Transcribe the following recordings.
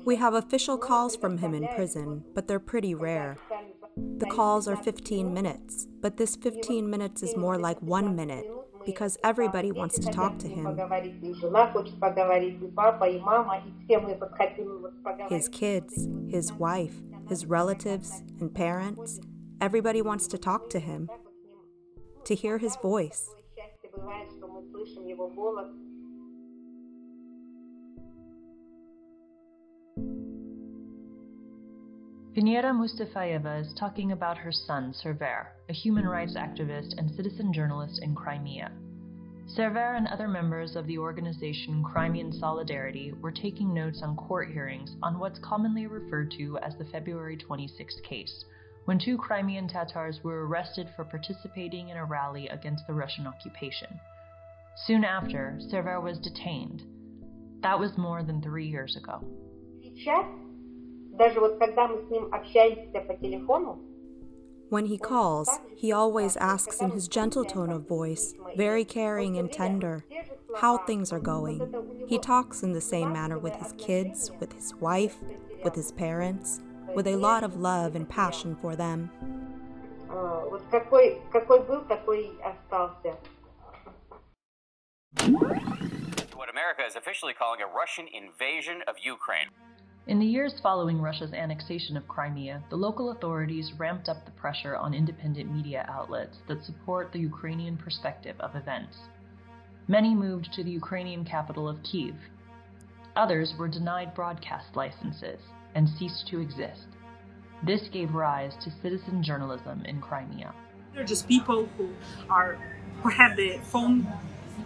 We have official calls from him in prison, but they're pretty rare. The calls are 15 minutes, but this 15 minutes is more like 1 minute, because everybody wants to talk to him. His kids, his wife, his relatives and parents, everybody wants to talk to him, to hear his voice. Venera Mustafayeva is talking about her son, Server, a human rights activist and citizen journalist in Crimea. Server and other members of the organization Crimean Solidarity were taking notes on court hearings on what's commonly referred to as the February 26 case, when 2 Crimean Tatars were arrested for participating in a rally against the Russian occupation. Soon after, Server was detained. That was more than 3 years ago. When he calls, he always asks in his gentle tone of voice, very caring and tender, how things are going. He talks in the same manner with his kids, with his wife, with his parents, with a lot of love and passion for them. What America is officially calling a Russian invasion of Ukraine. In the years following Russia's annexation of Crimea, the local authorities ramped up the pressure on independent media outlets that support the Ukrainian perspective of events. Many moved to the Ukrainian capital of Kyiv. Others were denied broadcast licenses and ceased to exist. This gave rise to citizen journalism in Crimea. They're just people who have the phone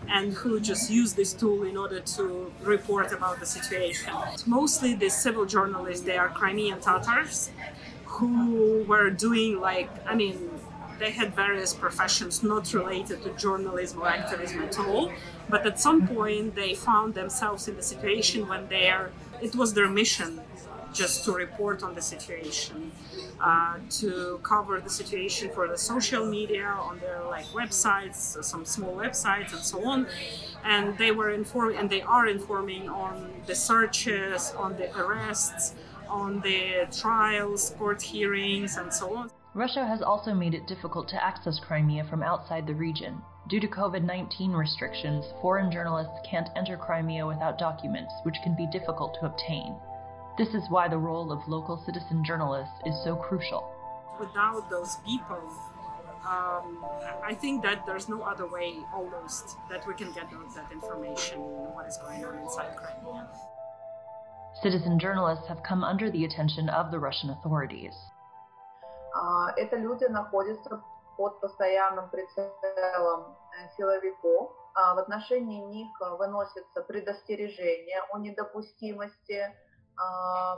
and who just use this tool in order to report about the situation. Mostly the civil journalists, they are Crimean Tatars who were doing they had various professions not related to journalism or activism at all, but at some point they found themselves in the situation when it was their mission just to report on the situation, to cover the situation for the social media, on their websites, some small websites and so on. And they were informing, and they are informing on the searches, on the arrests, on the trials, court hearings, and so on. Russia has also made it difficult to access Crimea from outside the region. Due to COVID-19 restrictions, foreign journalists can't enter Crimea without documents, which can be difficult to obtain. This is why the role of local citizen journalists is so crucial. Without those people, I think that there's no other way almost that we can get that information, what is going on inside Crimea. Citizen journalists have come under the attention of the Russian authorities. Это люди находятся под постоянным прицелом силовиков. В отношении них выносятся предостережения о недопустимости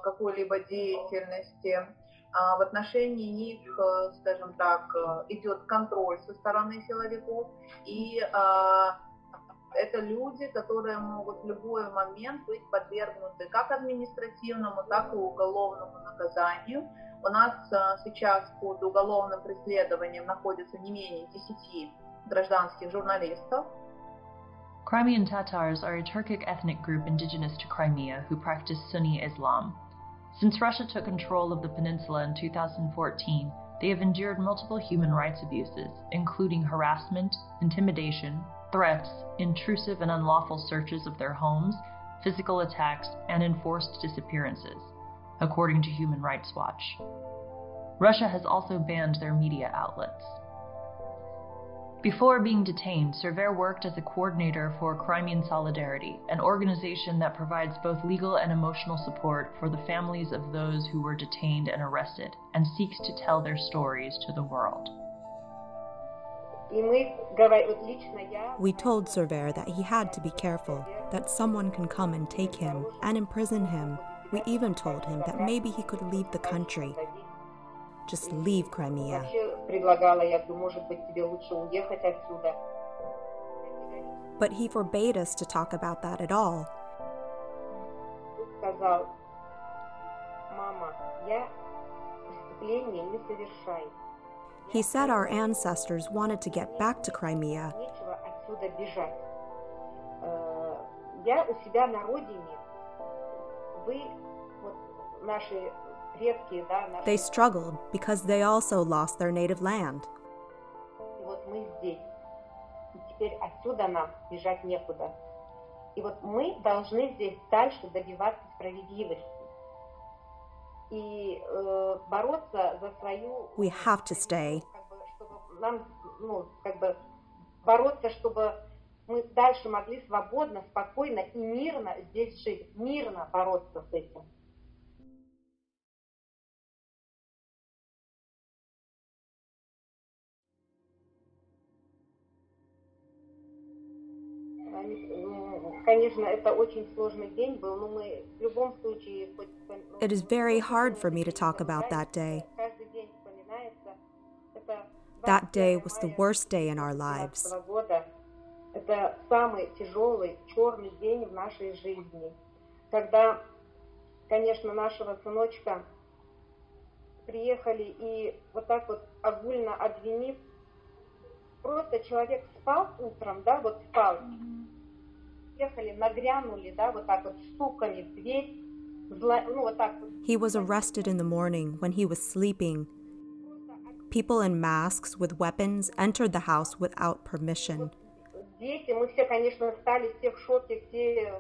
какой-либо деятельности. В отношении них, скажем так, идет контроль со стороны силовиков. И это люди, которые могут в любой момент быть подвергнуты как административному, так и уголовному наказанию. У нас сейчас под уголовным преследованием находится не менее 10 гражданских журналистов. Crimean Tatars are a Turkic ethnic group indigenous to Crimea who practice Sunni Islam. Since Russia took control of the peninsula in 2014, they have endured multiple human rights abuses, including harassment, intimidation, threats, intrusive and unlawful searches of their homes, physical attacks, and enforced disappearances, according to Human Rights Watch. Russia has also banned their media outlets. Before being detained, Server worked as a coordinator for Crimean Solidarity, an organization that provides both legal and emotional support for the families of those who were detained and arrested, and seeks to tell their stories to the world. We told Server that he had to be careful, that someone can come and take him and imprison him. We even told him that maybe he could leave the country. Just leave Crimea. But he forbade us to talk about that at all. He said our ancestors wanted to get back to Crimea. я у себя на родине, вы, вот наши предки, да, наши... They struggled because they also lost their native land. И вот мы здесь. И теперь отсюда нам бежать некуда. И вот мы должны здесь дальше добиваться справедливости. И бороться за свою... We have to stay. Чтобы нам, бороться, чтобы мы дальше могли свободно, спокойно и мирно здесь жить. Мирно бороться с этим. Конечно, это очень сложный день был, но мы в любом случае... It is very hard for me to talk about that day. That day was the worst day in our lives. Это самый тяжелый, черный день в нашей жизни. Когда, конечно, нашего сыночка приехали и вот так вот огульно обвинив, просто человек спал утром, да, вот спал, приехали, нагрянули, да, вот так вот стуками в дверь, вот так вот. He was arrested in the morning when he was sleeping. People in masks with weapons entered the house without permission. Дети, мы все, конечно, стали все в шоке, все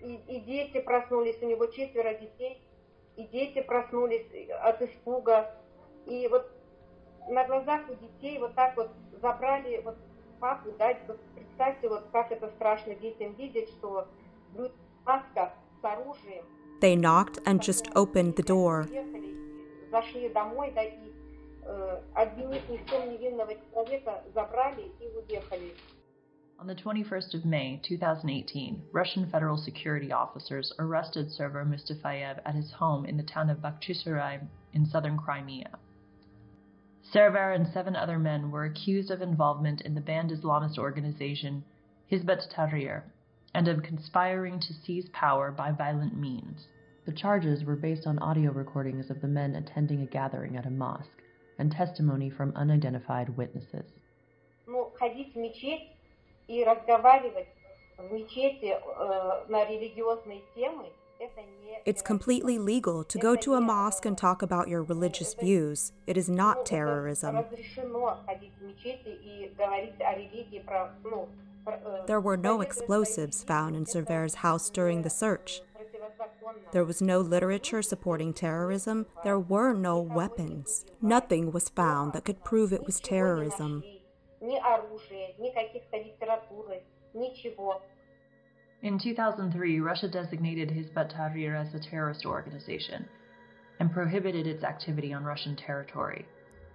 и дети проснулись, у него 4 детей, и дети проснулись от испуга, и вот на глазах у детей вот так вот забрали вот папу, да, вот представьте, вот как это страшно детям видеть, что люди в масках с оружием. They knocked and just opened the door. Зашли домой, да, и обвинив ни в чем невинного человека, забрали и уехали. On the 21st of May, 2018, Russian federal security officers arrested Server Mustafayev at his home in the town of Bakhchisarai in southern Crimea. Server and 7 other men were accused of involvement in the banned Islamist organization Hizb ut-Tahrir and of conspiring to seize power by violent means. The charges were based on audio recordings of the men attending a gathering at a mosque and testimony from unidentified witnesses. Ходить в мечеть и разговаривать в мечети на религиозные темы. It's completely legal to go to a mosque and talk about your religious views. It is not terrorism. There were no explosives found in Server's house during the search. There was no literature supporting terrorism. There were no weapons. Nothing was found that could prove it was terrorism. In 2003, Russia designated Hizb ut-Tahrir as a terrorist organization and prohibited its activity on Russian territory.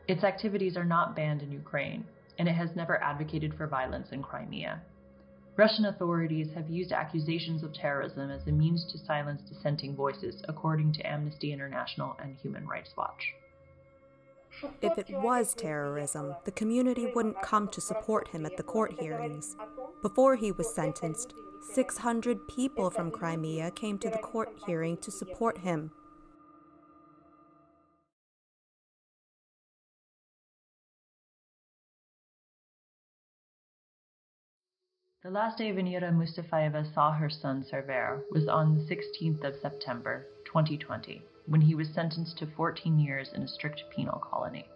Its activities are not banned in Ukraine, and it has never advocated for violence in Crimea. Russian authorities have used accusations of terrorism as a means to silence dissenting voices, according to Amnesty International and Human Rights Watch. If it was terrorism, the community wouldn't come to support him at the court hearings. Before he was sentenced, 600 people from Crimea came to the court hearing to support him. The last day Venera Mustafayeva saw her son Server was on the 16th of September, 2020, when he was sentenced to 14 years in a strict penal colony.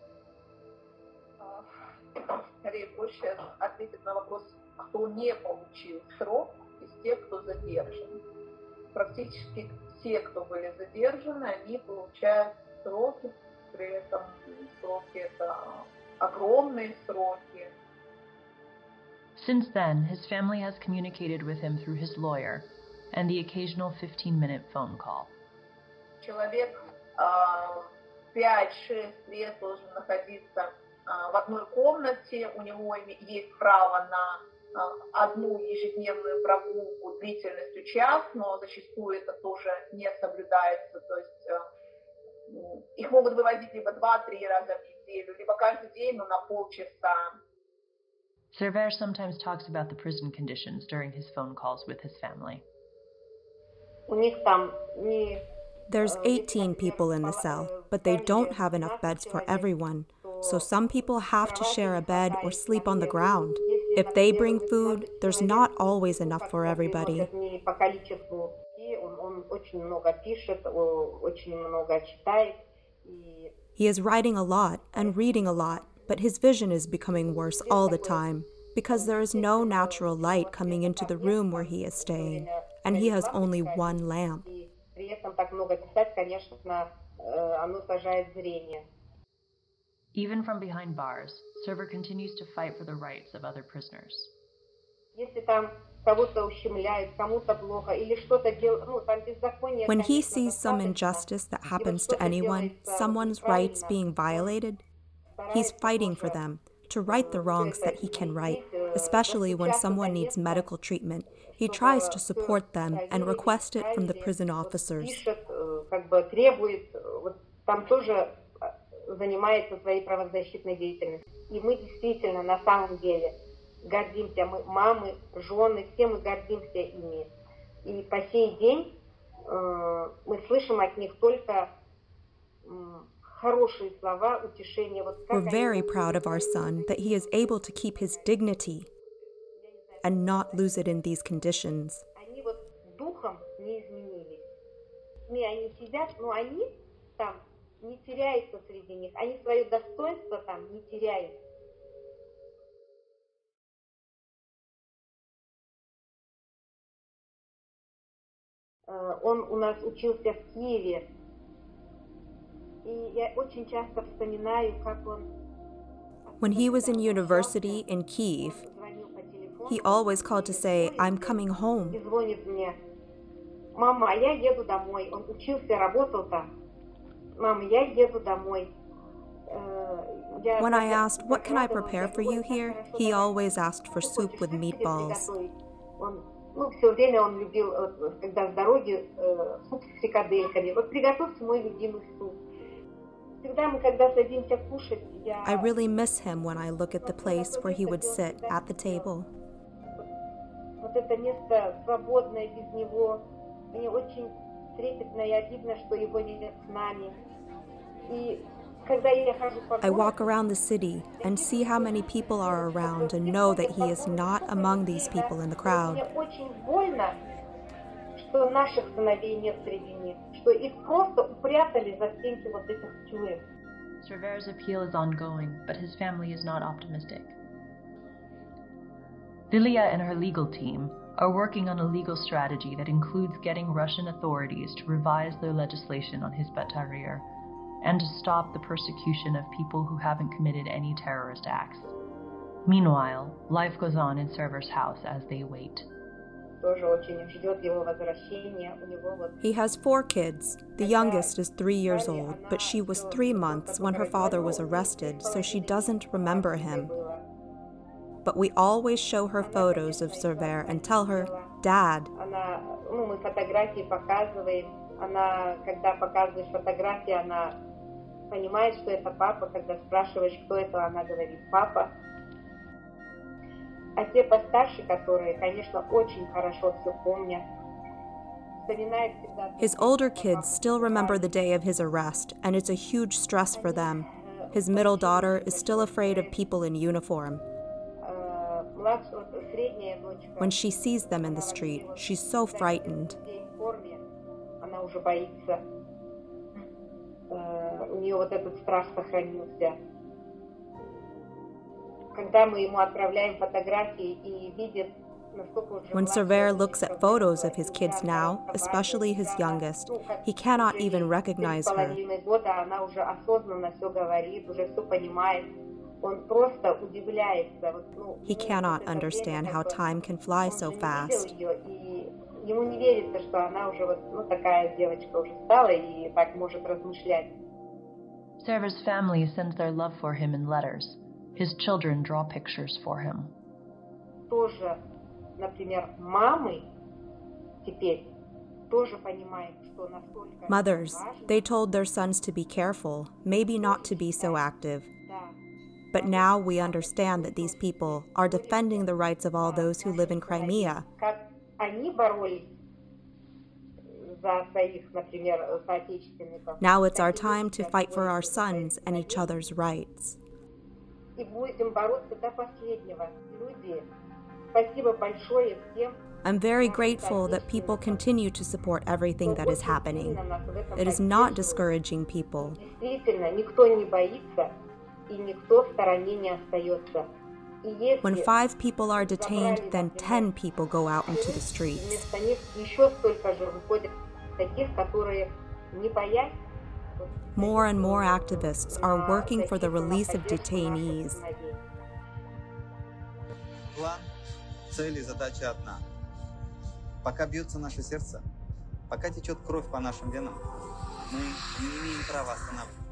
Скорее больше ответить на вопрос, кто не получил срок из тех, кто задержан. Практически все, кто были задержаны, они получают сроки, при этом сроки это огромные сроки. Since then, his family has communicated with him through his lawyer and the occasional 15-minute phone call. Человек 5-6 лет должен находиться в одной комнате, у него есть право на одну ежедневную прогулку длительностью час, но зачастую это тоже не соблюдается, то есть их могут выводить либо 2-3 раза в неделю, либо каждый день, но на полчаса. Server sometimes talks about the prison conditions during his phone calls with his family. There's 18 people in the cell, but they don't have enough beds for everyone, so some people have to share a bed or sleep on the ground. If they bring food, there's not always enough for everybody. He is writing a lot and reading a lot, but his vision is becoming worse all the time because there is no natural light coming into the room where he is staying, and he has only one lamp. Even from behind bars, Server continues to fight for the rights of other prisoners. When he sees some injustice that happens to anyone, someone's rights being violated, he's fighting for them, to right the wrongs that he can right, especially when someone needs medical treatment. He tries to support them and request it from the prison officers. Занимается своей правозащитной деятельностью. И мы действительно, на самом деле, гордимся. Мы, мамы, жены, все мы гордимся ими. И по сей день мы слышим от них только хорошие слова, утешения. We're very proud of our son that he is able to keep his dignity and not lose it in these conditions. Они вот духом не изменились. Они сидят, но они там не теряются среди них. Они свое достоинство там не теряют. Он у нас учился в Киеве. И я очень часто вспоминаю, как он... When he was in university in Kyiv, he always called to say, "I'm coming home." И звонит мне: "Мама, я еду домой." Он учился, работал там. "Мама, я еду домой." When I asked, "What can I prepare for you here?" he always asked for soup with meatballs. Все время он любил, когда в дороге, суп с фрикадельками. Вот приготовьте мой любимый суп. Всегда мы, когда садимся кушать, I really miss him when I look at the place where he would sit at the table. Вот это место свободное без него. Мне очень трепетно и обидно, что его нет с нами. И когда я хожу по I walk around the city and see how many people are around and know that he is not among these people in the crowd. Мне очень больно, что наших сыновей нет среди них, что их просто упрятали за стенки вот этих тюрем. Server's appeal is ongoing, but his family is not optimistic. Lilia and her legal team are working on a legal strategy that includes getting Russian authorities to revise their legislation on Hizb ut-Tahrir and to stop the persecution of people who haven't committed any terrorist acts. Meanwhile, life goes on in Server's house as they wait. He has 4 kids. The youngest is 3 years old, but she was 3 months when her father was arrested, so she doesn't remember him. But we always show her photos of Server and tell her, "Dad." Мы фотографии показываем. Она, когда показываешь фотографии, она понимает, что это папа. Когда спрашиваешь, кто это, она говорит: "Папа". А те постарше, которые, конечно, очень хорошо все помнят, вспоминают всегда... His older kids still remember the day of his arrest, and it's a huge stress for them. His middle daughter is still afraid of people in uniform. When she sees them in the street, she's so frightened. Она уже боится. У нее вот этот страх сохранился. Когда мы ему отправляем фотографии и видит, насколько уже... When Server looks at photos of his kids now, especially his youngest, he cannot even recognize her. Она уже осознанно все говорит, уже все понимает. Он просто удивляется. He cannot understand how time can fly so fast. Ему не верится, что она уже вот, такая девочка уже стала и так может размышлять. Server's family sends their love for him in letters. His children draw pictures for him. Тоже, например, мамы теперь тоже понимают, что настолько... Mothers, they told their sons to be careful, maybe not to be so active. But now we understand that these people are defending the rights of all those who live in Crimea. Now it's our time to fight for our sons and each other's rights. и будем бороться до последнего. Люди, спасибо большое всем. I'm very grateful that people continue to support everything that is happening. It is not discouraging people. Действительно, никто не боится, и никто в стороне не остается. И если When 5 people are detained, then 10 people go out into the streets. вместо них еще столько же выходит таких, которые не боясь. More and more activists are working for the release of detainees. План, цель и задача одна. Пока бьется наше сердце, пока течет кровь по нашим венам, мы не имеем права останавливаться.